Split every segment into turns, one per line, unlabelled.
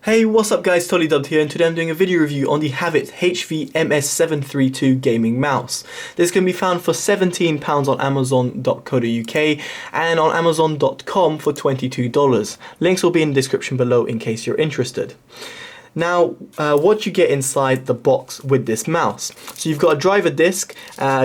Hey, what's up guys, TotallyDubbed here, and today I'm doing a video review on the HAVIT HV-MS732 gaming mouse. This can be found for £17 on amazon.co.uk and on amazon.com for $22. Links will be in the description below in case you're interested. Now, what you get inside the box with this mouse. So you've got a driver disc,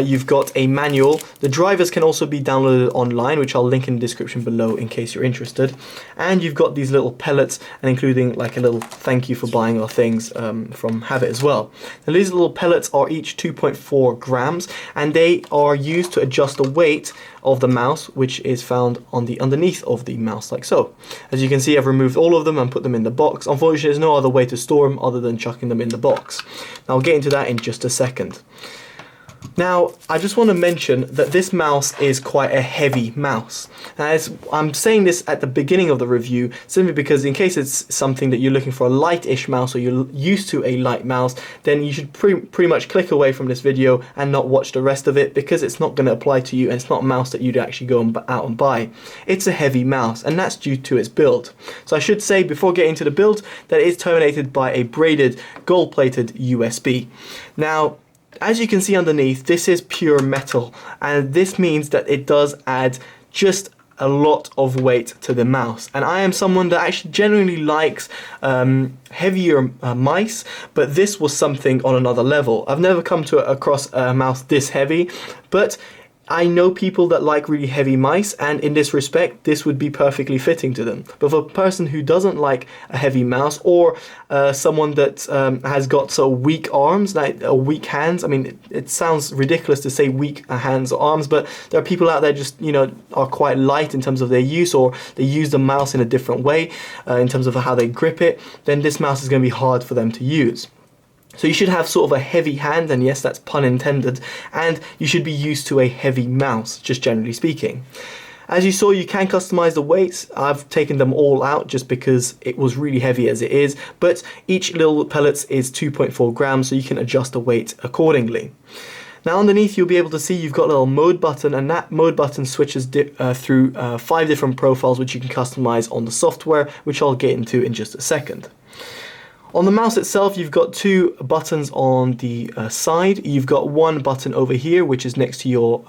you've got a manual. The drivers can also be downloaded online, which I'll link in the description below in case you're interested. And you've got these little pellets, and including like a little thank you for buying our things from HAVIT as well. Now these little pellets are each 2.4 grams, and they are used to adjust the weight of the mouse, which is found on the underneath of the mouse, like so. As you can see, I've removed all of them and put them in the box. Unfortunately, there's no other way to store them other than chucking them in the box. Now, I'll get into that in just a second. Now, I just want to mention that this mouse is quite a heavy mouse. Now, I'm saying this at the beginning of the review simply because in case it's something that you're looking for a light-ish mouse or you're used to a light mouse, then you should pretty much click away from this video and not watch the rest of it, because it's not going to apply to you and it's not a mouse that you'd actually go out and buy. It's a heavy mouse, and that's due to its build. So I should say before getting to the build that it is terminated by a braided gold-plated USB. Now, as you can see underneath, this is pure metal, and this means that it does add just a lot of weight to the mouse. And I am someone that actually generally likes heavier mice, but this was something on another level. I've never come across a mouse this heavy, but I know people that like really heavy mice, and in this respect this would be perfectly fitting to them. But for a person who doesn't like a heavy mouse, or someone that has got so weak arms, like weak hands, I mean it sounds ridiculous to say weak hands or arms, but there are people out there just, you know, are quite light in terms of their use, or they use the mouse in a different way in terms of how they grip it, then this mouse is going to be hard for them to use. So you should have sort of a heavy hand, and yes, that's pun intended, and you should be used to a heavy mouse, just generally speaking. As you saw, you can customize the weights. I've taken them all out just because it was really heavy as it is, but each little pellet is 2.4 grams, so you can adjust the weight accordingly. Now underneath you'll be able to see you've got a little mode button, and that mode button switches through 5 different profiles which you can customize on the software, which I'll get into in just a second. On the mouse itself, you've got 2 buttons on the side. You've got 1 button over here, which is next to your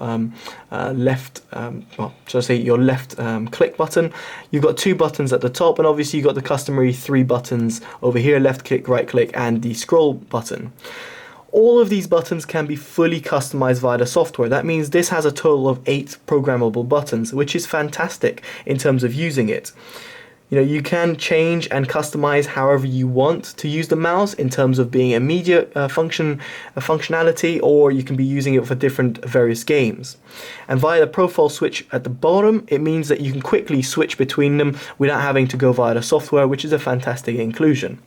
left, your left click button. You've got 2 buttons at the top, and obviously you've got the customary 3 buttons over here, left click, right click, and the scroll button. All of these buttons can be fully customized via the software. That means this has a total of 8 programmable buttons, which is fantastic in terms of using it. You know, you can change and customize however you want to use the mouse in terms of being immediate functionality, or you can be using it for different various games. And via the profile switch at the bottom, it means that you can quickly switch between them without having to go via the software, which is a fantastic inclusion.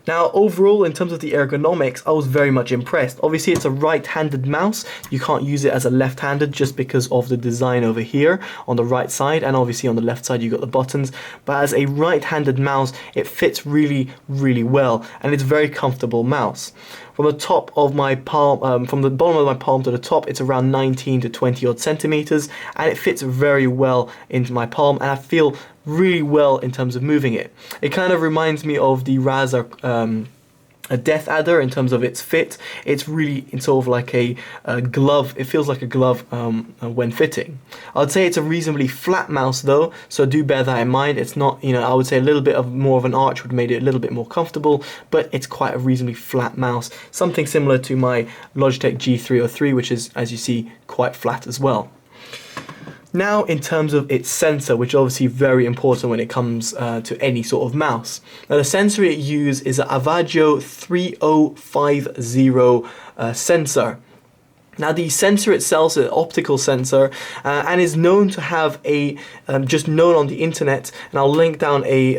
Now overall, in terms of the ergonomics, I was very much impressed. Obviously it's a right-handed mouse, you can't use it as a left-handed just because of the design over here on the right side, and obviously on the left side you've got the buttons, but as a right-handed mouse it fits really well, and it's a very comfortable mouse. From the top of my palm, from the bottom of my palm to the top, it's around 19 to 20 odd centimeters, and it fits very well into my palm, and I feel really well in terms of moving it. It kind of reminds me of the Razer a Death Adder in terms of its fit. It's really sort of like a glove. It feels like a glove when fitting. I'd say it's a reasonably flat mouse though, so do bear that in mind. It's not, you know, I would say a little bit more of an arch would have made it a little bit more comfortable, but it's quite a reasonably flat mouse. Something similar to my Logitech G303, which is, as you see, quite flat as well. Now, in terms of its sensor, which is obviously very important when it comes to any sort of mouse. Now, the sensor it uses is an Avagio 3050 sensor. Now the sensor itself is an optical sensor and is known to have a, just known on the internet, and I'll link down a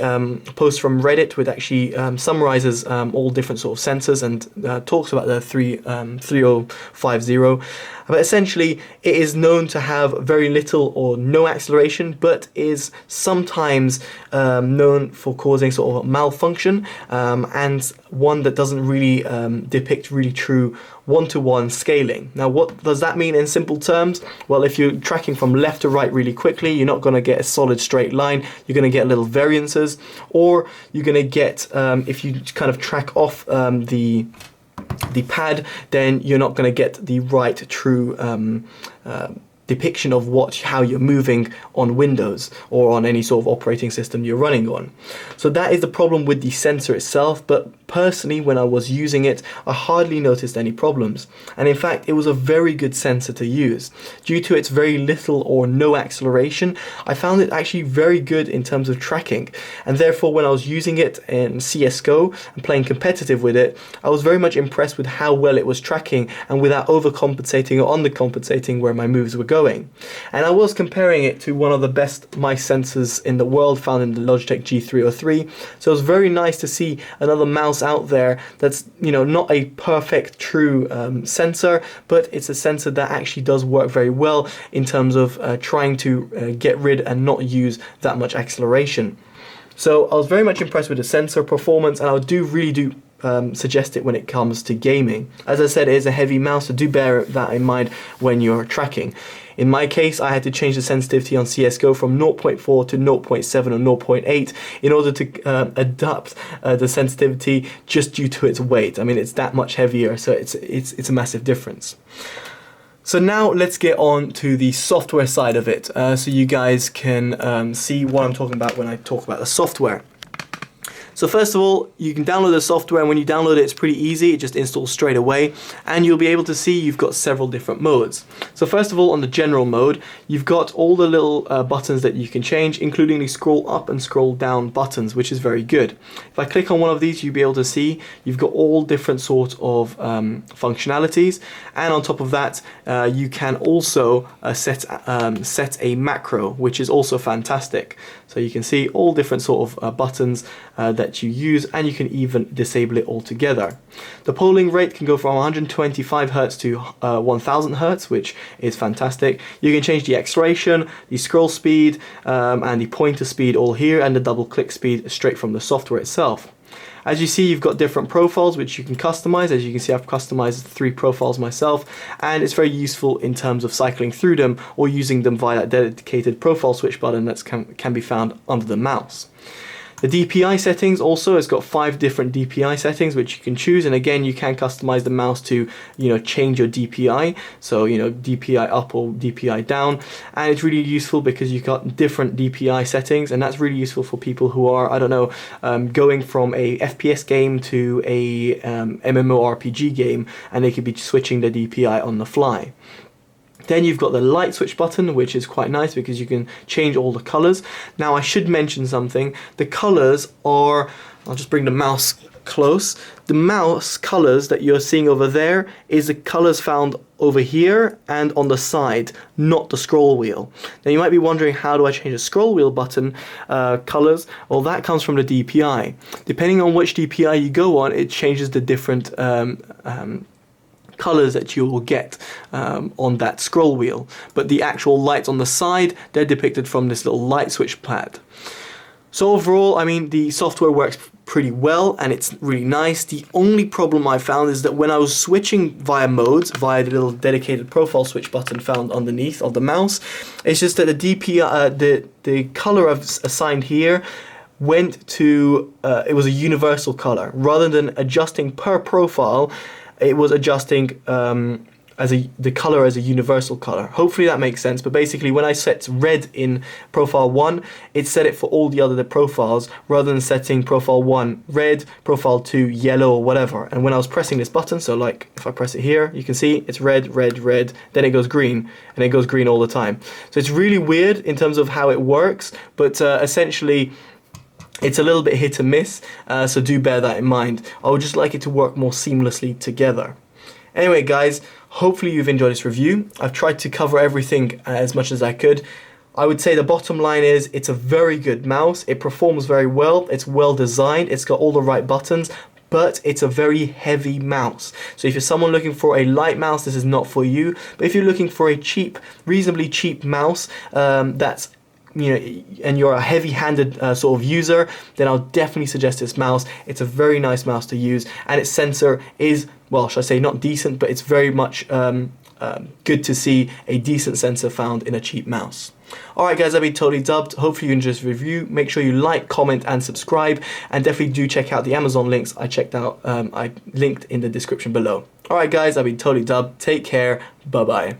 post from Reddit which actually summarizes all different sort of sensors and talks about the 3050. But essentially it is known to have very little or no acceleration, but is sometimes known for causing sort of malfunction, and one that doesn't really depict really true one-to-one scaling. Now, what does that mean in simple terms? Well, if you're tracking from left to right really quickly, you're not going to get a solid straight line. You're going to get little variances, or you're going to get, if you kind of track off the pad, then you're not going to get the right true depiction of how you're moving on Windows or on any sort of operating system you're running on. So that is the problem with the sensor itself, but personally, when I was using it, I hardly noticed any problems. And in fact, it was a very good sensor to use. Due to its very little or no acceleration, I found it actually very good in terms of tracking. And therefore, when I was using it in CSGO and playing competitive with it, I was very much impressed with how well it was tracking and without overcompensating or undercompensating where my moves were going. And I was comparing it to one of the best mice sensors in the world found in the Logitech G303. So it was very nice to see another mouse out there that's, not a perfect true sensor, but it's a sensor that actually does work very well in terms of trying to get rid and not use that much acceleration. So I was very much impressed with the sensor performance, and I really do suggest it when it comes to gaming. As I said, it is a heavy mouse, so do bear that in mind when you're tracking. In my case, I had to change the sensitivity on CSGO from 0.4 to 0.7 or 0.8 in order to adapt the sensitivity just due to its weight. I mean, it's that much heavier, so it's a massive difference. So now let's get on to the software side of it, so you guys can see what I'm talking about when I talk about the software. So first of all, you can download the software, and when you download it, it's pretty easy. It just installs straight away, and you'll be able to see you've got several different modes. So first of all, on the general mode, you've got all the little buttons that you can change, including the scroll up and scroll down buttons, which is very good. If I click on one of these, you'll be able to see you've got all different sorts of functionalities, and on top of that, you can also set a macro, which is also fantastic. So you can see all different sort of buttons that you use, and you can even disable it altogether. The polling rate can go from 125 Hz to 1000 Hz, which is fantastic. You can change the acceleration, the scroll speed, and the pointer speed all here, and the double click speed straight from the software itself. As you see, you've got different profiles which you can customize. As you can see, I've customized 3 profiles myself, and it's very useful in terms of cycling through them or using them via that dedicated profile switch button that can be found under the mouse. The DPI settings also has got 5 different DPI settings which you can choose, and again you can customize the mouse to change your DPI, so DPI up or DPI down, and it's really useful because you've got different DPI settings, and that's really useful for people who are, I don't know, going from a FPS game to a MMORPG game, and they could be switching the DPI on the fly. Then you've got the light switch button, which is quite nice because you can change all the colors. Now I should mention something. The colors are, I'll just bring the mouse close. The mouse colors that you're seeing over there is the colors found over here and on the side, not the scroll wheel. Now you might be wondering, how do I change the scroll wheel button colors? Well, that comes from the DPI. Depending on which DPI you go on, it changes the different colors that you will get on that scroll wheel, but the actual lights on the side, they're depicted from this little light switch pad. So overall, I mean, the software works pretty well and it's really nice. The only problem I found is that when I was switching via modes, via the little dedicated profile switch button found underneath of the mouse, it's just that the DPI, the color I've assigned here went to, it was a universal color. Rather than adjusting per profile, it was adjusting the color as a universal color. Hopefully that makes sense, but basically when I set red in profile 1, it set it for all the other profiles rather than setting profile 1 red, profile 2 yellow or whatever. And when I was pressing this button, so like if I press it here, you can see it's red, red, red, then it goes green, and it goes green all the time. So it's really weird in terms of how it works, but essentially it's a little bit hit and miss, so do bear that in mind. I would just like it to work more seamlessly together. Anyway guys, hopefully you've enjoyed this review. I've tried to cover everything as much as I could. I would say the bottom line is it's a very good mouse. It performs very well, it's well designed, it's got all the right buttons, but it's a very heavy mouse. So if you're someone looking for a light mouse, this is not for you. But if you're looking for a cheap, reasonably cheap mouse that's and you're a heavy-handed sort of user, then I'll definitely suggest this mouse. It's a very nice mouse to use, and its sensor is, well, should I say not decent, but it's very much good to see a decent sensor found in a cheap mouse. Alright guys, I've been totally dubbed. Hopefully you enjoyed this review. Make sure you like, comment and subscribe, and definitely do check out the Amazon links I linked in the description below. Alright guys, I've been totally dubbed. Take care. Bye bye.